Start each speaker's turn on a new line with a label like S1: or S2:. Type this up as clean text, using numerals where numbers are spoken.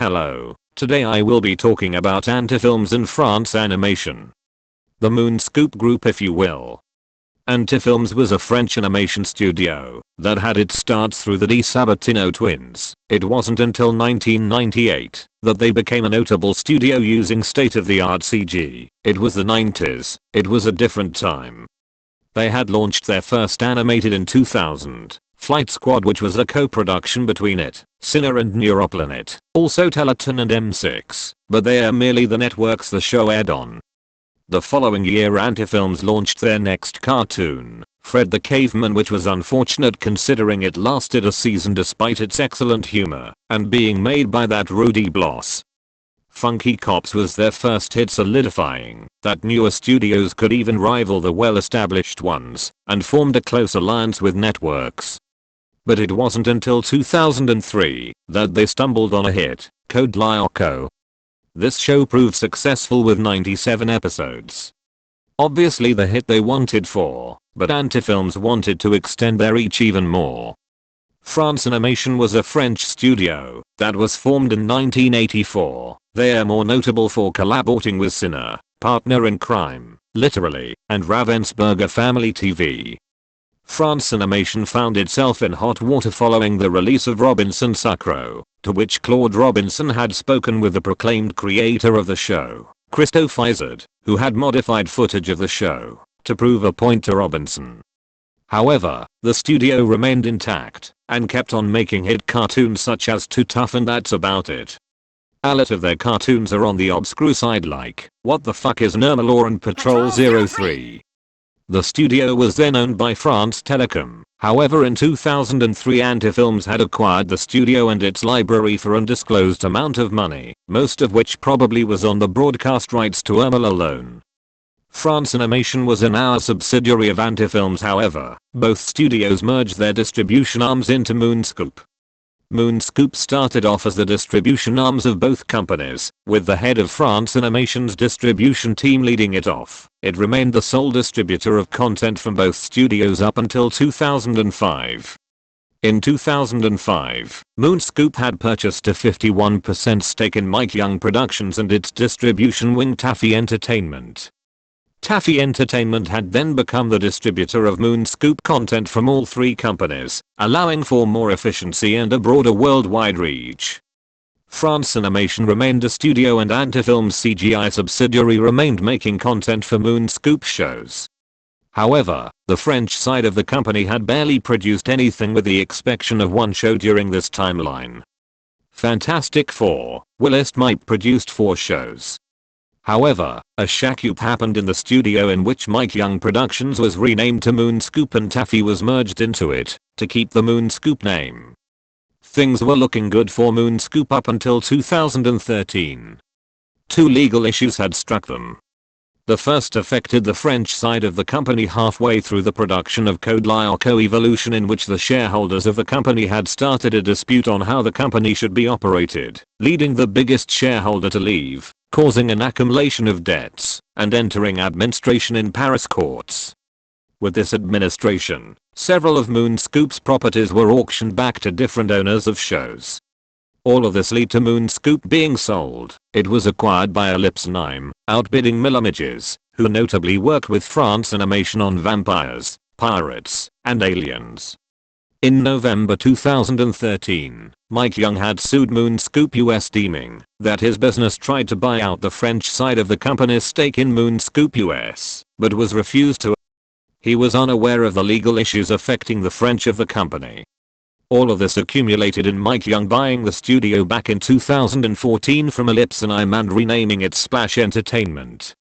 S1: Hello, today I will be talking about Antifilms and France Animation. The Moonscoop group, if you will. Antifilms was a French animation studio that had its starts through the DeSabatino twins. It wasn't until 1998 that they became a notable studio using state-of-the-art CG. It was the 90s, it was a different time. They had launched their first animated in 2000. Flight Squad, which was a co-production between it, Cine and Neuroplanet, also Teleton and M6, but they are merely the networks the show aired on. The following year Antifilms launched their next cartoon, Fred the Caveman, which was unfortunate considering it lasted a season despite its excellent humor, and being made by that Rudy Bloss. Funky Cops was their first hit, solidifying that newer studios could even rival the well-established ones, and formed a close alliance with networks. But it wasn't until 2003 that they stumbled on a hit, Code Lyoko. This show proved successful with 97 episodes. Obviously the hit they wanted for, but Antifilms wanted to extend their reach even more. France Animation was a French studio that was formed in 1984. They are more notable for collaborating with Cine, Partner in Crime, Literally, and Ravensburger Family TV. France Animation found itself in hot water following the release of Robinson Sucro, to which Claude Robinson had spoken with the proclaimed creator of the show, Christophe Izard, who had modified footage of the show to prove a point to Robinson. However, the studio remained intact and kept on making hit cartoons such as Too Tough and That's About It. A lot of their cartoons are on the obscure side, like What the Fuck is Nermalor and Patrol 03. The studio was then owned by France Telecom. However, in 2003 Antifilms had acquired the studio and its library for an undisclosed amount of money, most of which probably was on the broadcast rights to Irma alone. France Animation was an hour subsidiary of Antifilms. However, both studios merged their distribution arms into Moonscoop. Moonscoop started off as the distribution arms of both companies, with the head of France Animation's distribution team leading it off. It remained the sole distributor of content from both studios up until 2005. In 2005, Moonscoop had purchased a 51% stake in Mike Young Productions and its distribution wing Taffy Entertainment. Taffy Entertainment had then become the distributor of Moonscoop content from all three companies, allowing for more efficiency and a broader worldwide reach. France Animation remained a studio and Antifilms' CGI subsidiary remained making content for Moonscoop shows. However, the French side of the company had barely produced anything with the exception of one show during this timeline. Fantastic Four, Willist Mike produced 4 shows. However, a shakeup happened in the studio in which Mike Young Productions was renamed to Moonscoop and Taffy was merged into it to keep the Moonscoop name. Things were looking good for Moonscoop up until 2013. 2 legal issues had struck them. The first affected the French side of the company halfway through the production of Code Lyoko Evolution, in which the shareholders of the company had started a dispute on how the company should be operated, leading the biggest shareholder to leave, causing an accumulation of debts, and entering administration in Paris courts. With this administration, several of Moonscoop's properties were auctioned back to different owners of shows. All of this led to Moonscoop being sold. It was acquired by Ellipsenheim, outbidding Millimages, who notably worked with France Animation on vampires, pirates, and aliens. In November 2013, Mike Young had sued Moonscoop US, deeming that his business tried to buy out the French side of the company's stake in Moonscoop US, but was refused to. He was unaware of the legal issues affecting the French of the company. All of this accumulated in Mike Young buying the studio back in 2014 from Ellipsenheim and renaming it Splash Entertainment.